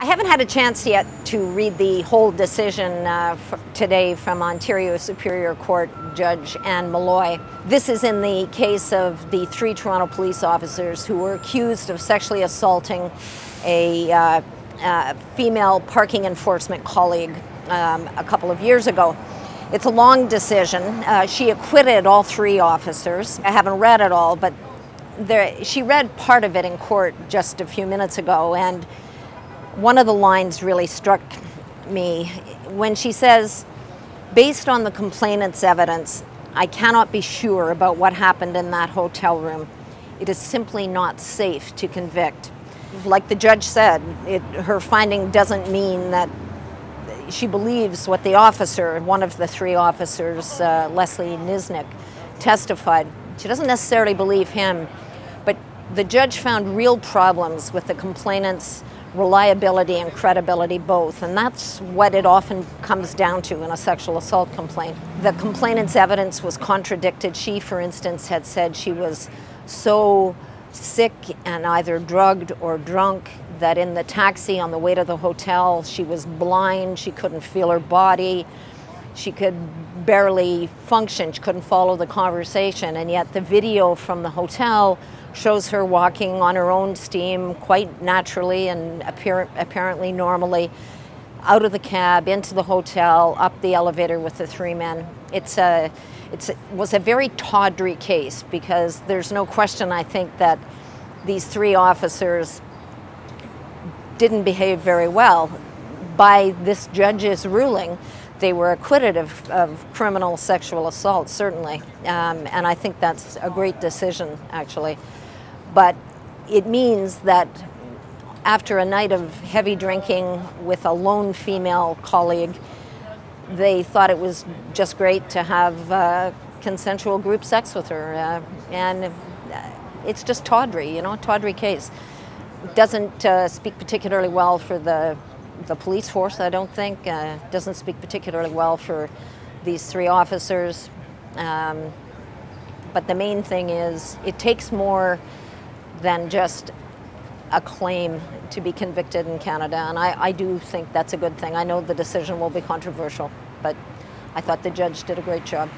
I haven't had a chance yet to read the whole decision today from Ontario Superior Court Judge Anne Malloy. This is in the case of the 3 Toronto police officers who were accused of sexually assaulting a female parking enforcement colleague a couple of years ago. It's a long decision. She acquitted all 3 officers. I haven't read it all, but she read part of it in court just a few minutes ago, and one of the lines really struck me when she says, "Based on the complainant's evidence, I cannot be sure about what happened in that hotel room. It is simply not safe to convict." Like the judge said, her finding doesn't mean that she believes what the officer, one of the 3 officers, Leslie Nisnik, testified. She doesn't necessarily believe him, but the judge found real problems with the complainant's reliability and credibility both, and that's what it often comes down to in a sexual assault complaint. The complainant's evidence was contradicted. She, for instance, had said she was so sick and either drugged or drunk that in the taxi on the way to the hotel she was blind, she couldn't feel her body, she could barely function, she couldn't follow the conversation, and yet the video from the hotel shows her walking on her own steam quite naturally and apparently normally out of the cab, into the hotel, up the elevator with the 3 men. It was a very tawdry case because there's no question, I think, that these 3 officers didn't behave very well. By this judge's ruling, they were acquitted of criminal sexual assault, certainly, and I think that's a great decision, actually. But it means that after a night of heavy drinking with a lone female colleague, they thought it was just great to have consensual group sex with her, and it's just tawdry, you know, a tawdry case. It doesn't speak particularly well for the police force, I don't think. Doesn't speak particularly well for these 3 officers. But the main thing is it takes more than just a claim to be convicted in Canada, and I do think that's a good thing. I know the decision will be controversial, but I thought the judge did a great job.